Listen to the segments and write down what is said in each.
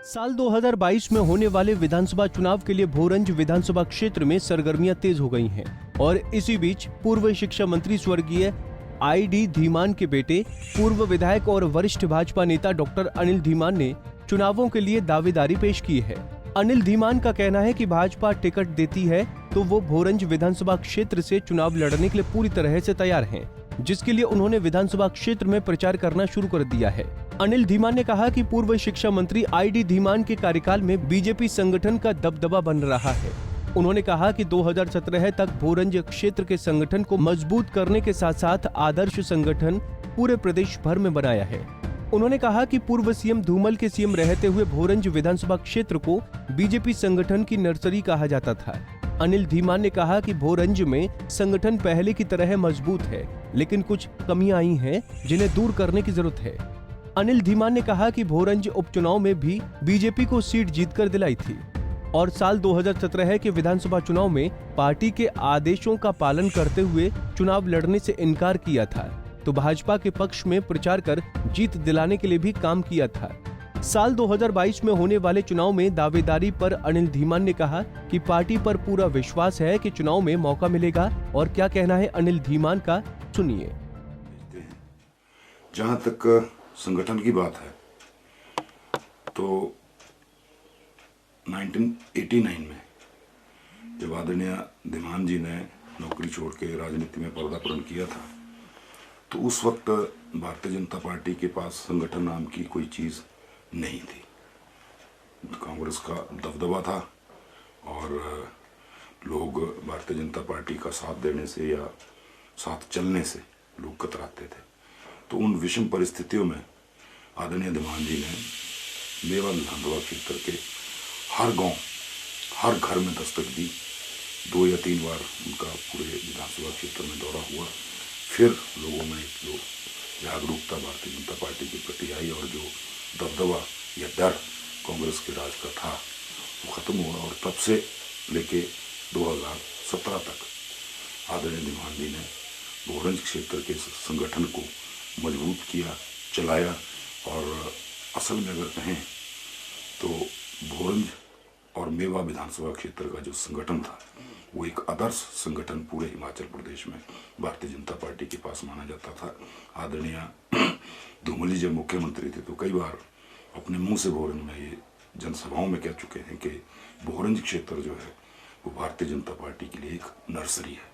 साल 2022 में होने वाले विधानसभा चुनाव के लिए भोरंज विधानसभा क्षेत्र में सरगर्मियां तेज हो गई हैं और इसी बीच पूर्व शिक्षा मंत्री स्वर्गीय आई.डी. धीमान के बेटे पूर्व विधायक और वरिष्ठ भाजपा नेता डॉक्टर अनिल धीमान ने चुनावों के लिए दावेदारी पेश की है। अनिल धीमान का कहना है कि भाजपा टिकट देती है तो वो भोरंज विधानसभा क्षेत्र से चुनाव लड़ने के लिए पूरी तरह से तैयार हैं, जिसके लिए उन्होंने विधानसभा क्षेत्र में प्रचार करना शुरू कर दिया है। अनिल धीमान ने कहा कि पूर्व शिक्षा मंत्री आई.डी. धीमान के कार्यकाल में बीजेपी संगठन का दबदबा बन रहा है। उन्होंने कहा कि 2017 तक भोरंज क्षेत्र के संगठन को मजबूत करने के साथ साथ आदर्श संगठन पूरे प्रदेश भर में बनाया है। उन्होंने कहा कि पूर्व सीएम धूमल के सीएम रहते हुए भोरंज विधानसभा क्षेत्र को बीजेपी संगठन की नर्सरी कहा जाता था। अनिल धीमान ने कहा कि भोरंज में संगठन पहले की तरह मजबूत है, लेकिन कुछ कमियां आई हैं जिन्हें दूर करने की जरूरत है। अनिल धीमान ने कहा कि भोरंज उपचुनाव में भी बीजेपी को सीट जीतकर दिलाई थी और साल 2017 के विधानसभा चुनाव में पार्टी के आदेशों का पालन करते हुए चुनाव लड़ने से इनकार किया था, तो भाजपा के पक्ष में प्रचार कर जीत दिलाने के लिए भी काम किया था। साल 2022 में होने वाले चुनाव में दावेदारी पर अनिल धीमान ने कहा कि पार्टी पर पूरा विश्वास है कि चुनाव में मौका मिलेगा। और क्या कहना है अनिल धीमान का, सुनिए। जहां तक संगठन की बात है तो 1989 में जब आदरणीय धीमान जी ने नौकरी छोड़ के राजनीति में पदार्पण किया था, तो उस वक्त भारतीय जनता पार्टी के पास संगठन नाम की कोई चीज़ नहीं थी। कांग्रेस का दबदबा था और लोग भारतीय जनता पार्टी का साथ देने से या साथ चलने से लोग कतराते थे। तो उन विषम परिस्थितियों में आदरणीय धीमान जी ने मेवा विधानसभा क्षेत्र के हर गांव, हर घर में दस्तक दी। 2 या 3 बार उनका पूरे विधानसभा क्षेत्र में दौरा हुआ। फिर लोगों में एक जो जागरूकता भारतीय जनता पार्टी के प्रति आई और जो दबदबा या डर कांग्रेस के राज का था वो खत्म हुआ। और तब से लेके 2017 तक आदरणीय धीमान जी ने भोरंज क्षेत्र के संगठन को मजबूत किया, चलाया। और असल में अगर कहें तो भोरंज और मेवा विधानसभा क्षेत्र का जो संगठन था वो एक आदर्श संगठन पूरे हिमाचल प्रदेश में भारतीय जनता पार्टी के पास माना जाता था। आदरणीय धूमल जी जब मुख्यमंत्री थे तो कई बार अपने मुंह से भोरंज में ये जनसभाओं में कह चुके हैं कि भोरंज क्षेत्र जो है वो भारतीय जनता पार्टी के लिए एक नर्सरी है।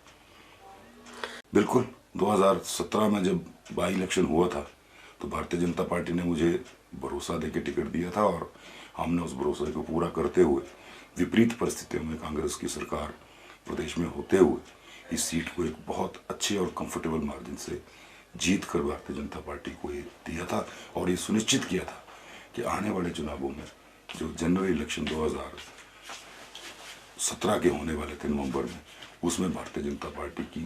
बिल्कुल 2017 में जब बाई इलेक्शन हुआ था तो भारतीय जनता पार्टी ने मुझे भरोसा देके टिकट दिया था और हमने उस भरोसे को पूरा करते हुए विपरीत परिस्थितियों में कांग्रेस की सरकार प्रदेश में होते हुए इस सीट को एक बहुत अच्छे और कंफर्टेबल मार्जिन से जीत कर भारतीय जनता पार्टी को ये दिया था और ये सुनिश्चित किया था कि आने वाले चुनावों में जो जनरल इलेक्शन 2017 के होने वाले थे नवंबर में, उसमें भारतीय जनता पार्टी की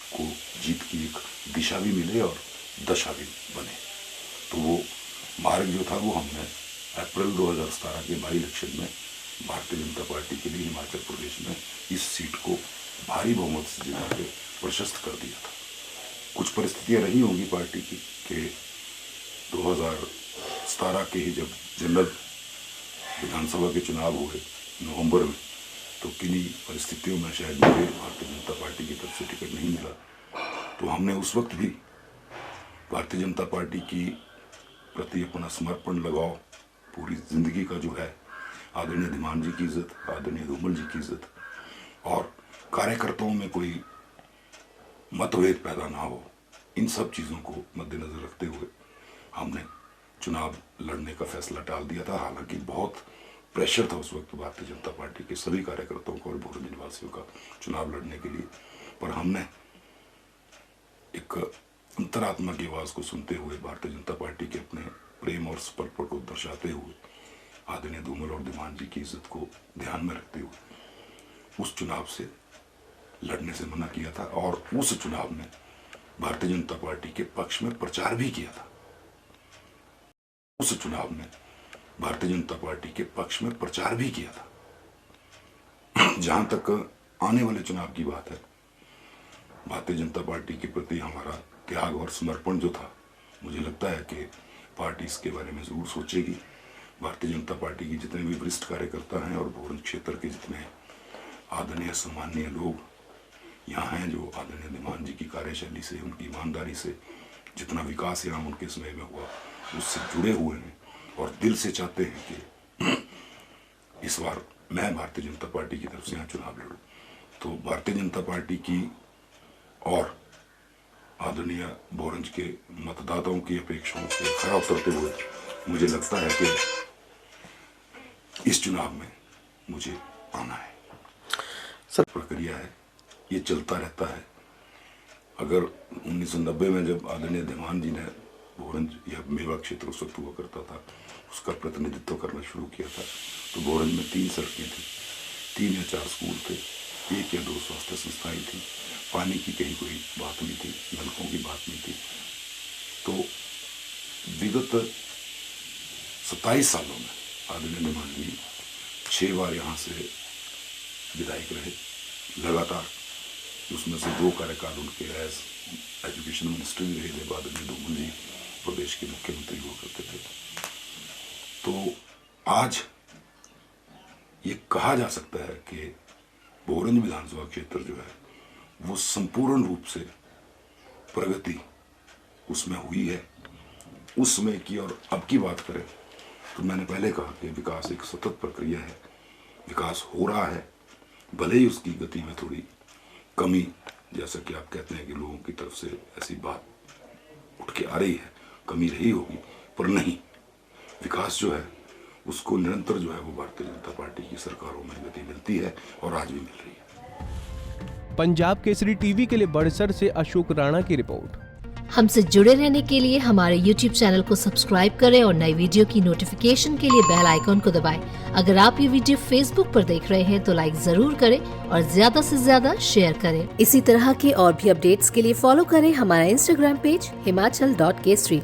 को जीत की एक दिशा भी मिले और दशा भी बने। तो वो मार्ग जो था वो हमने अप्रैल 2017 के बाई इलेक्शन में भारतीय जनता पार्टी के लिए हिमाचल प्रदेश में इस सीट को भारी बहुमत से जिता के प्रशस्त कर दिया था। कुछ परिस्थितियां रही होंगी पार्टी की कि 2017 के ही जब जनरल विधानसभा के चुनाव हुए नवंबर में, तो किन्हीं परिस्थितियों में शायद मुझे भारतीय जनता पार्टी की तरफ से टिकट नहीं मिला। तो हमने उस वक्त भी भारतीय जनता पार्टी की प्रति अपना समर्पण लगाओ, पूरी जिंदगी का जो है आदरणीय धीमान जी की इज्जत, आदरणीय धूमल जी की इज्जत और कार्यकर्ताओं में कोई मतभेद पैदा ना हो, इन सब चीज़ों को मद्देनजर रखते हुए हमने चुनाव लड़ने का फैसला टाल दिया था। हालांकि बहुत प्रेशर था उस वक्त भारतीय जनता पार्टी के सभी कार्यकर्ताओं को और भोरंज निवासियों का चुनाव लड़ने के लिए, पर हमने एक अंतरात्मा की आवाज़ को सुनते हुए भारतीय जनता पार्टी के अपने प्रेम और समर्पण को दर्शाते हुए आदरणीय धूमल और धीमान जी की इज्जत को ध्यान में रखते हुए उस चुनाव से लड़ने से मना किया था और उस चुनाव में भारतीय जनता पार्टी के पक्ष में प्रचार भी किया था। उस चुनाव में भारतीय जनता पार्टी के पक्ष में प्रचार भी किया था। जहां तक आने वाले चुनाव की बात है, भारतीय जनता पार्टी के प्रति हमारा त्याग और समर्पण जो था, मुझे लगता है कि पार्टी इसके बारे में जरूर सोचेगी। भारतीय जनता पार्टी के जितने भी वरिष्ठ कार्यकर्ता हैं और भोरंज क्षेत्र के जितने आदरणीय सम्मानीय लोग यहाँ हैं, जो आदरणीय धीमान जी की कार्यशैली से, उनकी ईमानदारी से जितना विकास यहाँ उनके समय में हुआ उससे जुड़े हुए हैं और दिल से चाहते हैं कि इस बार मैं भारतीय जनता पार्टी की तरफ से यहाँ चुनाव लड़ूं। तो भारतीय जनता पार्टी की और आदरणीय भोरंज के मतदाताओं की अपेक्षाओं से खरा उतरते हुए मुझे लगता है कि इस चुनाव में मुझे आना है। सर, प्रक्रिया है, ये चलता रहता है। अगर 1990 में जब आदरणीय धीमान जी ने भोरंज या मेवा क्षेत्र उस वक्त हुआ करता था, उसका प्रतिनिधित्व करना शुरू किया था, तो भोरंज में 3 सड़कें थी, 3 या 4 स्कूल थे, 1 या 2 स्वास्थ्य संस्थाएं थी, पानी की कहीं कोई बात नहीं थी, नलकों की बात नहीं थी। तो विगत 27 सालों में आदरणीय धीमान जी 6 बार यहाँ से विधायक रहे लगातार, उसमें से 2 कार्यकाल उनके एज एजुकेशन मिनिस्टर भी रहे थे। बाद में धूमल जी प्रदेश के मुख्यमंत्री हुआ करते थे। तो आज ये कहा जा सकता है कि भोरंज विधानसभा क्षेत्र जो है वो संपूर्ण रूप से प्रगति उसमें हुई है। उस समय की और अब की बात करें तो मैंने पहले कहा कि विकास एक सतत प्रक्रिया है, विकास हो रहा है, भले ही उसकी गति में थोड़ी कमी, जैसा कि आप कहते हैं कि लोगों की तरफ से ऐसी बात उठ के आ रही है, कमी रही होगी, पर नहीं, विकास जो है उसको निरंतर जो है वो भारतीय जनता पार्टी की सरकारों में गति मिलती है और आज भी मिल रही है। पंजाब केसरी टीवी के लिए बड़सर से अशोक राणा की रिपोर्ट। हमसे जुड़े रहने के लिए हमारे YouTube चैनल को सब्सक्राइब करें और नई वीडियो की नोटिफिकेशन के लिए बेल आइकॉन को दबाएं। अगर आप ये वीडियो Facebook पर देख रहे हैं तो लाइक जरूर करें और ज्यादा से ज्यादा शेयर करें। इसी तरह के और भी अपडेट्स के लिए फॉलो करें हमारा Instagram पेज himachal.kesri।